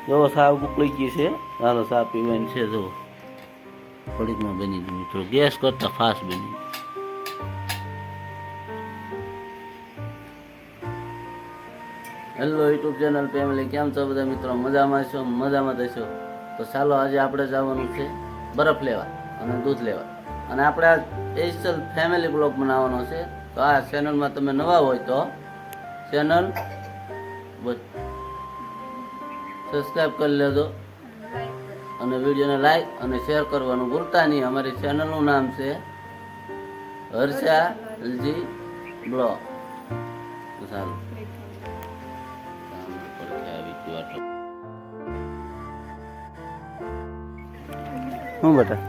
જો સાવ ઉકળી ગઈ છે. ચાલો ચા પીવાની છે. જો થોડીકમાં બની ગઈ મિત્રો, ગેસ કરતા ફાસ્ટ બની. હેલો યુટ્યુબ ચેનલ ફેમિલી, કેમ છો બધા મિત્રો? મજામાં છો? મજામાં થશો તો ચાલો આજે આપણે જવાનું છે બરફ લેવા અને દૂધ લેવા. અને આપણે આ સ્પેશિયલ ફેમિલી બ્લોગ બનાવવાનો છે. તો આ ચેનલમાં તમે નવા હોય તો ચેનલ સબસ્ક્રાઈબ કરી લેજો અને વિડીયોને લાઈક અને શેર કરવાનું ભૂલતા નહીં. અમારી ચેનલનું નામ છે હર્ષાલજી બ્લોગ. ચાલો શું બેટા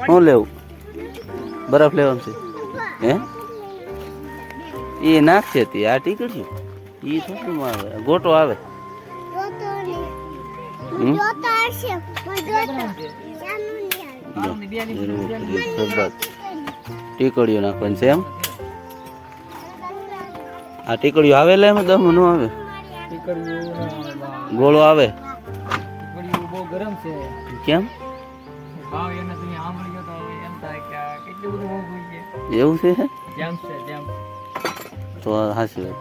શું લેવું? બરફ લેવાનું છે હે? એ નાખશે તે આ ટીકડ્યું એ થોડું આવે, ગોટો આવે. ટીકડીઓ નાખવાની છે એમ? આ ટીકડીઓ આવે લે એમાં દમ ન આવે, ગોળો આવે. ગરમ છે કેમ ભાવ એને તમે સાંભળ્યો તો એમ થાય કે કેટલું બધું મોંઘું છે. એવું છે? જેમ છે જેમ તો હાસી વાત.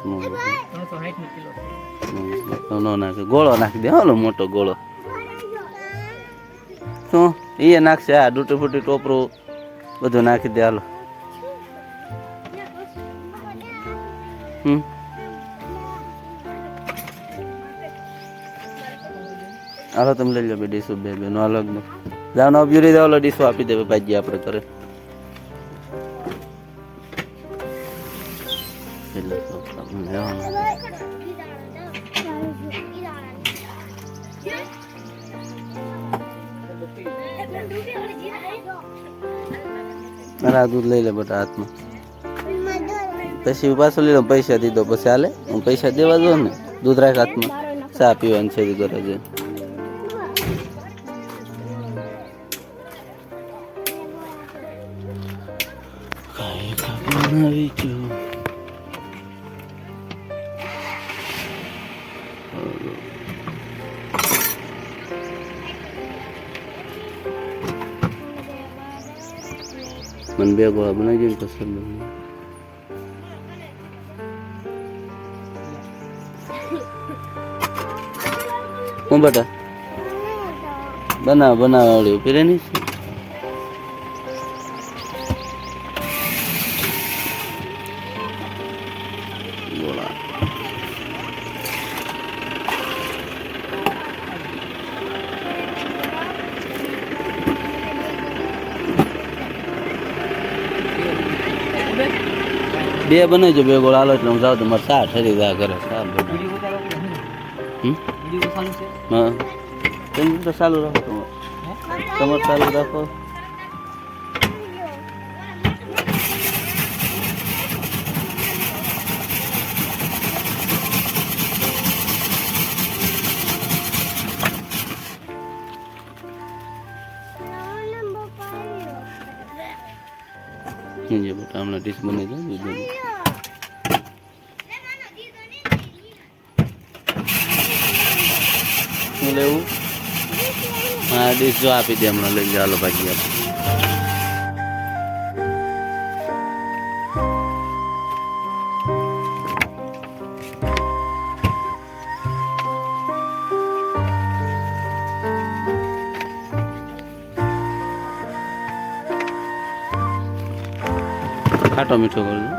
360 કિલો નો નાખે, ગોળો નાખી દે. હાલો મોટો ગોળો શું એ નાખશે? આ ડૂટી ફૂટી ટોપરું બધું નાખી દે. હાલો હાલો તમે લઈ લો બે ડીશો, બે નો અલગ નો જાનો અબ્યુરી દેવાલો ડીશો આપી દેવે ભાજી આપણે કરે. આ દૂધ લઈ લે બેટા હાથમાં, પછી પાછું લઈ લો. પૈસા દીધો પછી હાલે? હું પૈસા દેવા દો ને. દૂધ રાખ હાથમાં, ચા પીવાની છે ઘરે જઈને. આવી ગયું મને બે ગોળા બનાવી દે ને કસર હું બેટા બનાવ આવડ્યું પીરે નહીં ગોળા. બે બનાવજો, બે ગોળ હાલો એટલે હું જાઉં. તમારે ચા ઠરી જાય ઘરે. ચા હા તમે તો ચાલુ રાખો, તમારે ચાલુ રાખો. બેટા હમણાં ડીશ બની જાય દૂધ લેવું. હા ડીશ જો આપી દે હમણાં લઈ જાલો ભાગી આપણે. ખાટો મીઠો કરજો.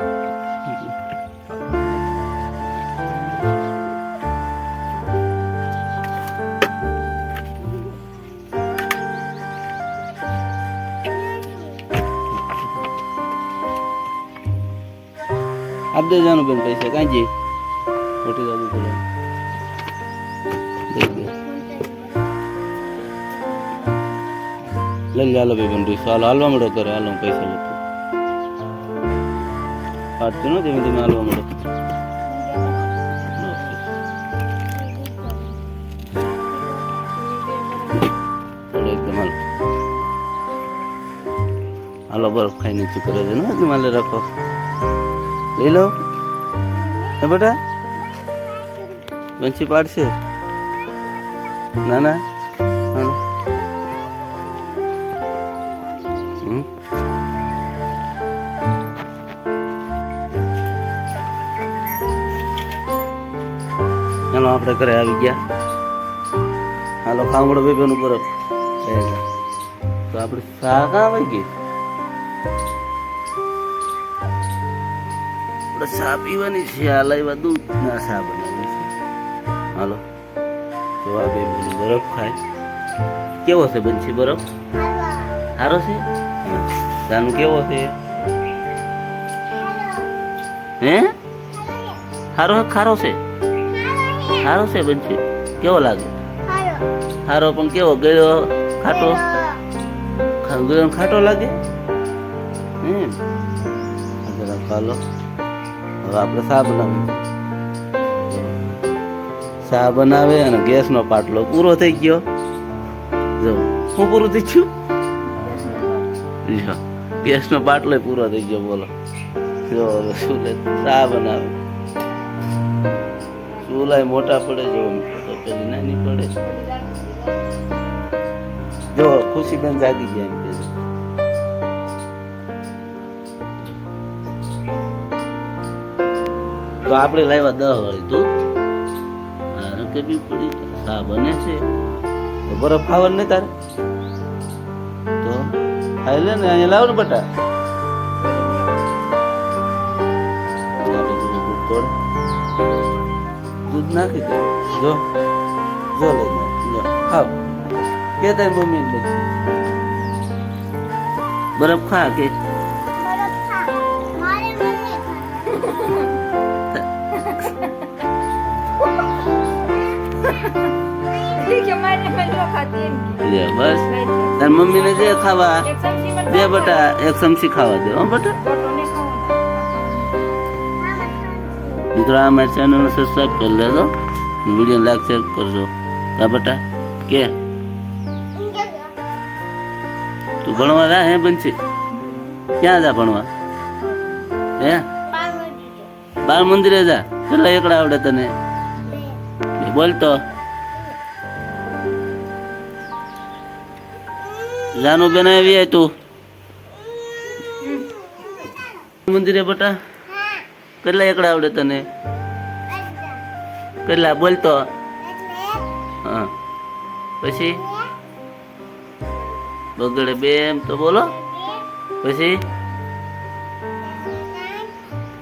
આપ દે જાનું બેન પૈસા કાંઈ જઈ ખોટી દાદુ પડે. લઈ લે હાલો બેન પૈસા. હાલો હાલવા મળો કરે. હાલો હું પૈસા લેતો પાડતું ને ધીમે ધીમે હાલવા મળો. એકદમ હાલો હાલો બરફ ખાઈ નીચું કરે છે ને માલે રાખો. લઈ લો એ બેટા બંસી પાડશે. ના ના હાલો. હમ. ચાલો આપણે ઘરે આવી ગયા. હાલો ખાંગડો બેબેનું બરફ. તો આપણે શાક આવી ગઈ. આપણે ચા પીવાની છે. આ લાવ્યા દૂધ ના ચા બનાવી છે. હાલો તો આ બેબીનું બરફ ખાય. કેવો છે બંછી બરફ? સારો છે. જાનું કેવો છે? હે સારો ખારો છે? સારો છે બંછી. કેવો લાગે? સારો પણ કેવો ગળ્યો ખાટો? ગળ્યો ખાટો લાગે. જરા ખાલો. હવે આપણે ચા બનાવી. ચા બનાવે અને ગેસનો પાટલો પૂરો થઈ ગયો. જો શું પૂરું થઈ ગયું? ગેસનો પાટલો પૂરો થઈ ગયો. બોલો જો હવે ચૂલે ચા બનાવે. ચૂલા મોટા પડે જો પેલી નાની પડે. જો ખુશીબેન જાગી ગયા એમ કે તો આપણે લાવ્યા 10 વાળી દૂધ. રકેબી પડી ચા બને છે. તો બરફ ખાવાનું નહીં તારે? તો ખાઈ લે ને. અહીંયા લાવ ને બટા. દૂધ નાખી દે. જો જો લઈ જો ખાવ. કે તારી મમ્મી બધી બરફ ખા કે બસ તાર મમ્મી ને જે ખાવા દે બટા. એક ચમચી ખાવા દે હો બટા. મિત્રો આ મારી ચેનલને સબસ્ક્રાઈબ કરી લેજો. વિડીયો લાઈક શેર કરજો. હા બટા કે તું ભણવા જા? હે બંછી ક્યાં જા ભણવા? હે બાળ મંદિરે જા. કેટલા એકડા આવડે તને? બોલતો જાનું બેન આવી તું મંદિરે બટા. કેટલા એકડા આવડે તને? કેટલા? બોલતો. હા પછી બગડે 2 એમ તો બોલો. પછી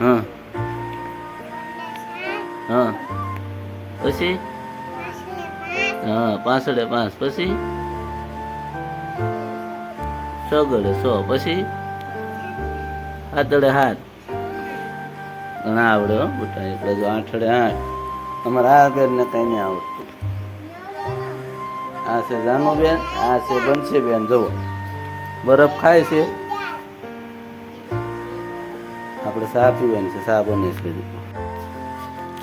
હા હા પછી હા 5 પછી 6 ગળે 100 પછી 7 ઘણા આવડે હો બેટા. એટલે જો 8 તમારે આ બેન ને કઈ નહીં આવડતું. આ છે જાનું બેન, આ છે બંસી બેન. જુઓ બરફ ખાય છે. આપણે ચા પીવાની છે. ચા બને છે.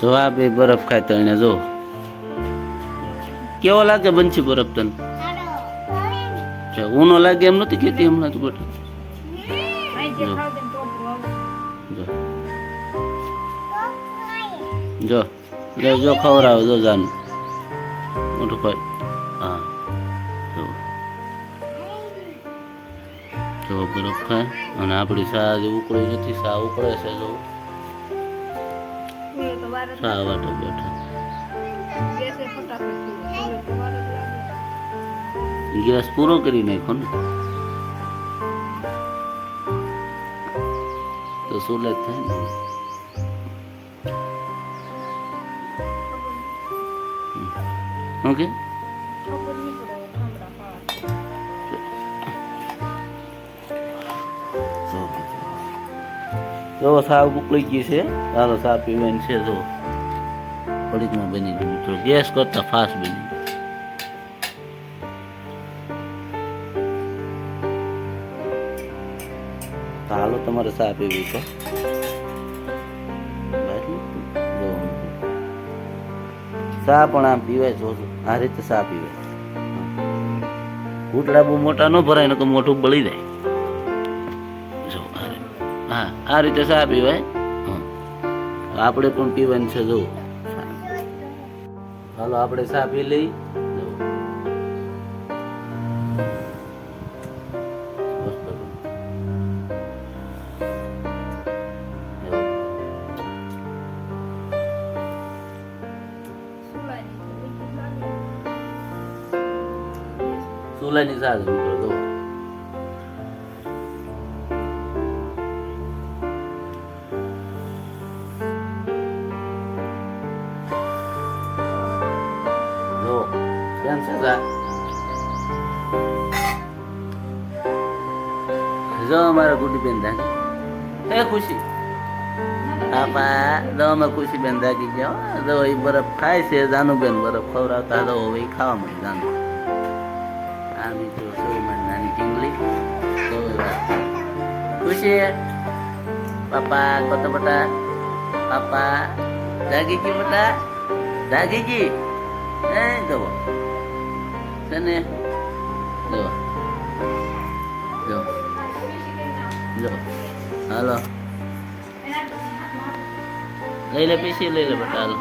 જો આ બે બરફ ખાય તો એને જો કેવો લાગે બંસી બરફ તને? ઊનો લાગે એમ નથી કેતી હમણાં તું બેટા. જો જો જો ખવડાવે જો જાનું મોટું ખાય. હા જો બરફ ખાય. અને આપણી ચા જે ઉકળી નથી. ચા ઉકળે છે. જો ચા વાટે બેઠા. ગેસ પૂરો કરી નાખો ને તો સુલે જ થાય ને. ઓકે જો સાવ ઉકળી ગઈ છે. ચાલો ચા પીવાની છે. જો ઘડીકમાં બની ગયું મિત્રો. ગેસ કરતા ફાસ્ટ બની ગયું. હાલો તમારે ચા પીવી તો ચા પણ આમ પીવાય. જોજો આ રીતે ચા પીવાય. ઘૂંટડા બહુ મોટા ન ભરાય ને તો મોટું બળી જાય. જો હા આ રીતે ચા પીવાય. આપણે પણ પીવાની છે. જો હાલો આપણે ચા પી લઈ. ચૂલાની સાજ મિત્રો જો જો કેમ છે સા જો અમારા ગુડી બેન દાખી એ ખુશી પાપા જો અમે ખુશી બેન દાખી ગયા જો એ બરફ ખાય છે જાનુબેન બરફ ખવડાવતા તો હવે ઈ ખાવા મળી જાનુ આ મિત્રો શું મારી નાની ટીંગલી તો ખુશી પાપા કતો બટા પાપા જાગી ગઈ બટા જાગી ગઈ એ જો છે ને જો જો જો હાલો લઈ લે પીસી લઈ લે બેટા હાલો